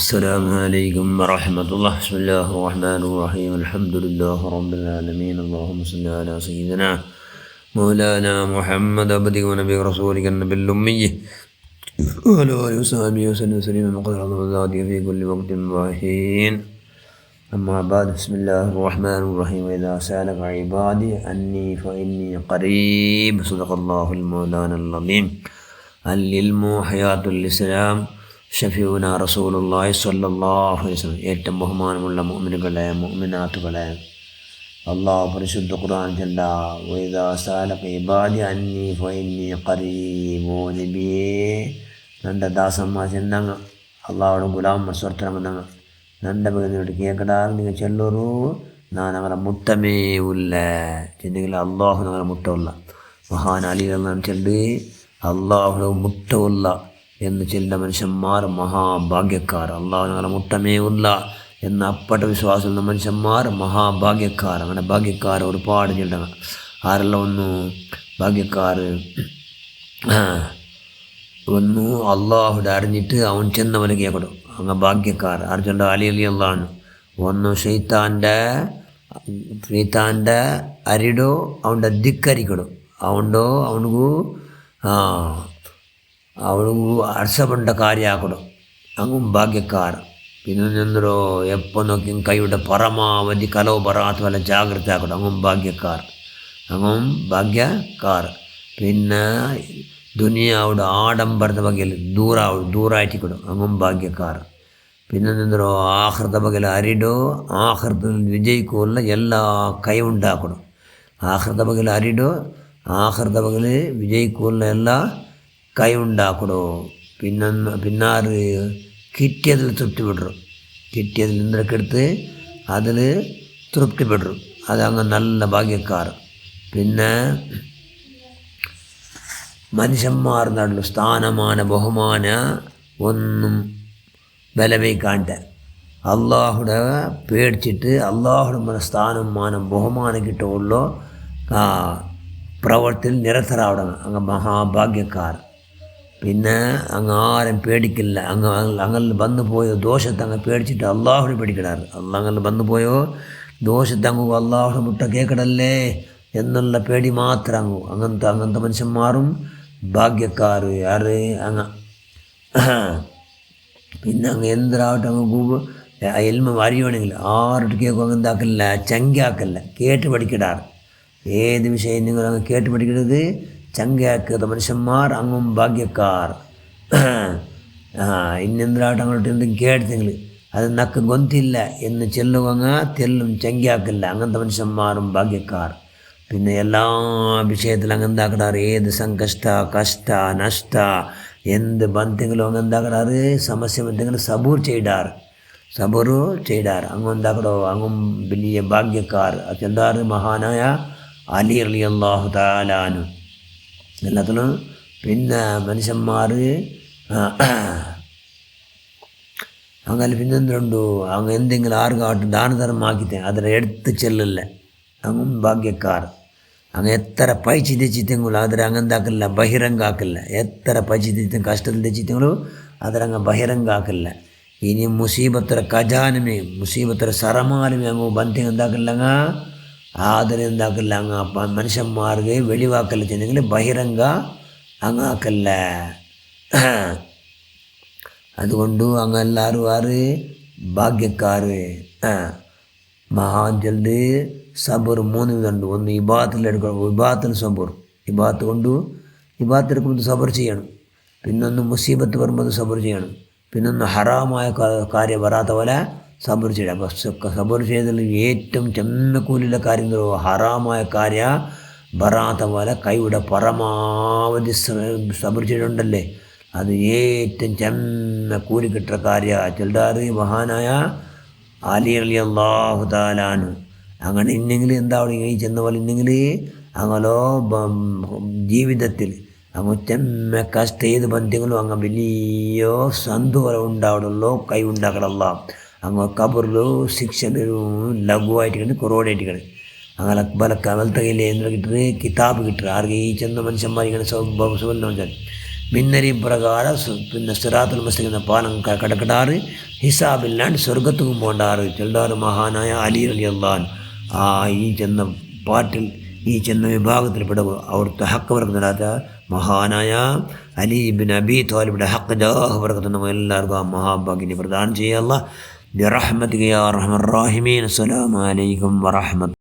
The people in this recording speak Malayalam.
السلام عليكم ورحمة الله. بسم الله الرحمن الرحيم. الحمد لله رب العالمين. اللهم صل على سيدنا مولانا محمد عبدك ونبيك رسولك النبي الأمي وعلى آله وصحبه وسلم تسليما قدر الله في كل وقت وحين. أما بعد، بسم الله الرحمن الرحيم. وإذا سألك عبادي عني فإني قريب. صدق الله المولانا العظيم. العلم حياة الإسلام. ഷഫീഉന റസൂലുള്ളാഹി സ്വല്ലല്ലാഹു അലൈഹി വസല്ലം. ഏറ്റവും ബഹുമാനമുള്ള മുഅ്മിനുകളെ മുഅ്മിനാത്തുകളെ, അല്ലാഹു പരിശുദ്ധ ഖുർആൻ ചൊല്ല, വഇദാ സഅലക ഇബാദി അന്നി ഫഇന്നി ഖരീബ്. നബിയേ, ನನ್ನ ದಾಸಮ್ಮ ಚೆನ್ನಂಗ ಅಲ್ಲಾಹು ಗುಲಾಮ್ ಸ್ವರ್ತರಂಗ ನನ್ನ ಬಗ್ಗೆ ಕೇಕಡಾಗ ನೀವು ಚೆಲ್ಲೋರು ನಾನು ಅವರ ಮುಟ್ಟಮೇ ಉಲ್ಲ ಚೆನ್ನಿಗಿಲ್ಲ. ಅಲ್ಲಾಹು ನಗರ ಮುಟ್ಟವಲ್ಲ. മഹാൻ അലി റളിയല്ലാഹു ചൊല്ലി, അള്ളാഹു മുട്ടവുള്ള എന്ന് ചെല്ലുന്ന മനുഷ്യന്മാർ മഹാഭാഗ്യക്കാർ. അള്ളാഹു ഞങ്ങളെ മുട്ടമേ ഉള്ള എന്ന അപ്പട്ട വിശ്വാസമുള്ള മനുഷ്യന്മാർ മഹാഭാഗ്യക്കാർ. അങ്ങനെ ഭാഗ്യക്കാർ ഒരുപാട് ചെല്ലുക. ആരെല്ലാം ഭാഗ്യക്കാർ ഒന്ന് അള്ളാഹുടെ അറിഞ്ഞിട്ട് അവൻ ചെന്നവന് കേൾക്കണം. അങ്ങനെ ഭാഗ്യക്കാർ അർജുൻ്റെ അലി റളിയല്ലാഹു ഒന്ന് ಶೈತಾൻ്റെ ಅರಿಡೋ ಅವನ ದಿಕ್ಕರಿಕೊಡು ಅವನು ಅವನಿಗೂ ಅರ್ಸಬಂಡ ಕಾರ್ಯ ಹಾಕೊಡು. ಹಂಗೂ ಭಾಗ್ಯಕಾರ. ಇನ್ನೊಂದರು ಎಪ್ಪ ನೋಕಿ ಕೈವಿಡ ಪರಮಾವಧಿ ಕಲವು ಬರಾತ್ವಲ್ಲ ಜಾಗ್ರತೆ ಹಾಕೊಡು. ಹಂಗೂ ಭಾಗ್ಯಕಾರ. പിന്നെ ദുനിയാവുടെ ആഡംബരത്തെ ബകയിൽ ദൂരായിട്ട് കൊടു. അങ്ങും ഭാഗ്യക്കാർ. പിന്നെന്തോ ആഹൃത ബകയിൽ അരിടോ ആഹൃതത്തിൽ വിജയിക്കുള്ള എല്ലാ കൈ ഉണ്ടാക്കണം. ആഹൃത ബകയിൽ അരിടോ ആഹൃത ബകയിൽ വിജയിക്കുള്ള എല്ലാ കൈ ഉണ്ടാക്കണോ. പിന്നാറ് കിട്ടിയതിൽ തൃപ്തിപ്പെടും. കിട്ടിയതിൽ എന്തൊക്കെടുത്ത് അതിൽ തൃപ്തിപ്പെടും. അതങ്ങ് നല്ല ഭാഗ്യക്കാർ. പിന്നെ മനുഷ്യന്മാർ നടുള്ള സ്ഥാനമാന ബഹുമാന ഒന്നും ബലവയ്ക്കാണ്ട് അള്ളാഹുടെ പേടിച്ചിട്ട് അള്ളാഹുടെ സ്ഥാനം മാനം ബഹുമാനം കിട്ടുള്ളൂ പ്രവർത്തിയിൽ നിരതരാവണം. അങ്ങ് മഹാഭാഗ്യക്കാർ. പിന്നെ അങ്ങ് ആരും പേടിക്കില്ല. അങ്ങനെ വന്നു പോയോ ദോഷത്തെ അങ്ങ് പേടിച്ചിട്ട് അള്ളാഹുടെ പേടിക്കിടാറ്. അങ്ങനെ വന്നു പോയോ ദോഷത്തെ അങ്ങ് അള്ളാഹുടെ മുട്ട കേൾക്കടല്ലേ എന്നുള്ള പേടി മാത്രം അങ്ങനത്തെ മനുഷ്യന്മാരും ഭാഗ്യക്കാർ. ആറ് അങ്ങ് പിന്നെ അങ്ങ് എന്തിനാവട്ടെ അങ്ങ് എൽമ അറിയുവാണെങ്കിൽ ആരുടെ കേൾക്കും അങ്ങ് എന്താക്കല്ല ചങ്കാക്കല്ല കേട്ട് പഠിക്കിടാറ്. ഏത് വിഷയം നിങ്ങൾ അങ്ങ് കേട്ട് പഠിക്കുന്നത് ചങ്കയാക്കാത്ത മനുഷ്യന്മാർ അങ്ങും ഭാഗ്യക്കാർ. ಇನ್ನೆಂದ್ರಾಟ അങ്ങോട്ട് എന്തെങ്കിലും കേട്ടെങ്കിൽ അത് നക്ക് ഗൊന്തില്ല എന്ന് ചെല്ലുവങ്ങ തെല്ലും ചങ്കയാക്കില്ല. അങ്ങനത്തെ മനുഷ്യന്മാരും ഭാഗ്യക്കാർ. പിന്നെ എല്ലാ വിഷയത്തിലും അങ്ങ് എന്താക്കടാറ് ഏത് സങ്കഷ്ട കഷ്ട നഷ്ട എന്ത് ബന്ധെങ്കിലും അങ്ങ് എന്താക്കടാറ് സമസ്യ എന്തെങ്കിലും സബൂർ ചെയ്താറ്. അങ്ങ് എന്താക്കടോ അങ്ങും വലിയ ഭാഗ്യക്കാർ. ചെന്താറ് മഹാനായ അലി റളിയല്ലാഹു തആല അൻഹു എല്ലാത്തിലും. പിന്നെ മനുഷ്യന്മാർ അങ്ങനെ പിന്നെന്തുണ്ടോ അങ്ങ് എന്തെങ്കിലും ആർക്കാട്ടും ദാനധർമ്മമാക്കിത്തെ അതിൽ എടുത്ത് ചെല്ലില്ല. അങ്ങും ഭാഗ്യക്കാർ. അങ്ങ് എത്ര പൈസ തെച്ചിത്തെങ്കിലും അതിൽ അങ്ങ് എന്താക്കില്ല ബഹിരംഗാക്കില്ല. എത്ര പൈസ തെച്ചിത്തും കഷ്ടത്തിൽ തെച്ചിത്തെങ്കിലും അതിലങ്ങ് ബഹിരംഗാക്കില്ല. ഇനി മുസീബത്തൊര ഖജാനമേ മുസീബത്തൊര സറമാലുമേ അങ്ങ് ബന്ധം എന്താക്കില്ല അങ്ങ് അതിലെന്താക്കില്ല അങ്ങ് മനുഷ്യന്മാർക്ക് വെളിവാക്കല്ല ചെന്നെങ്കിൽ ബഹിരംഗ അങ്ങാക്കല്ല. അതുകൊണ്ട് അങ്ങ് എല്ലാവരും ആറ് ഭാഗ്യക്കാർ. മഹാൻ ചൊല്ല് സബർ 3 വിധമുണ്ട്. ഒന്ന് ഇബാത്തിൽ എടുക്കണം. ഇബാത്തിൽ സബർ. ഇബാത്ത് കൊണ്ട് ഇബാത്ത് എടുക്കുമ്പോൾ സബർ ചെയ്യണം. പിന്നൊന്ന് മുസീബത്ത് വരുമ്പോൾ സബർ ചെയ്യണം. പിന്നൊന്ന് ഹറാമായ കാര്യം വരാത്ത പോലെ സബർ ചെയ്യണം. അപ്പോൾ സബർ ചെയ്തതിൽ ഏറ്റവും ചെമ്മക്കൂലിയുള്ള കാര്യം ഹറാമായ കാര്യ വരാത്ത പോലെ കൈയുടെ പരമാവധി സബർ ചെയ്തിട്ടുണ്ടല്ലേ അത് ഏറ്റവും ചെമ്മ കൂലി കിട്ടുന്ന കാര്യ ചെല്ലാറ് മഹാനായ അലി റളിയല്ലാഹു തആല അൻഹു. അങ്ങനെ ഇന്നെങ്കിൽ എന്താ ഈ ചെന്ന പോലെ ഇന്നെങ്കിൽ അങ്ങനോ ജീവിതത്തിൽ അങ്ങ് ചെമ്മ കഷ്ട ഏത് ബന്ധങ്ങളും അങ്ങ് വലിയ സന്തോഷം ഉണ്ടാവുള്ളൂ. കൈ ഉണ്ടാക്കണല്ല അങ്ങ് കബറിലോ ശിക്ഷ ലഘുവായിട്ട് കുറവായിട്ട് കിടക്കും. അങ്ങനെ ബലത്തെ കയ്യിൽ എന്തെങ്കിലും കിട്ടുന്നത് കിതാബ് കിട്ടുക ആർക്ക് ഈ ചെന്ന മനുഷ്യന്മാർ ഇങ്ങനെ സുഖം വെച്ചാൽ മിന്നരി പ്രകാരം പിന്നെ സിറാത്തുൽ മുസ്തഖീം എന്ന പാലം കടക്കടാറ് ഹിസാബില്ലാണ്ട് സ്വർഗത്തും പോണ്ടാറ് ചെല്ലാറ് മഹാനായ അലി റളിയല്ലാഹു അൻഹു. ഈ ചെന്ന പാട്ടിൽ ഈ ചെന്ന വിഭാഗത്തിൽപ്പെടുക അവിടുത്തെ ഹക്ക് വർക്കത്തിനാത്ത മഹാനായ അലി ബിൻ അബി ത്വാലിബിൻ്റെ ഹക്ക് ജാഹ് വർക്കത്ത് നമ്മൾ എല്ലാവർക്കും ആ മഹാഭാഗ്യനെ പ്രദാനം ചെയ്യുക. ബിറഹ്മതിക യാ അർഹമർ റഹീമീൻ. അസ്സലാമു അലൈക്കും വറഹ്മത്തുള്ളാഹി.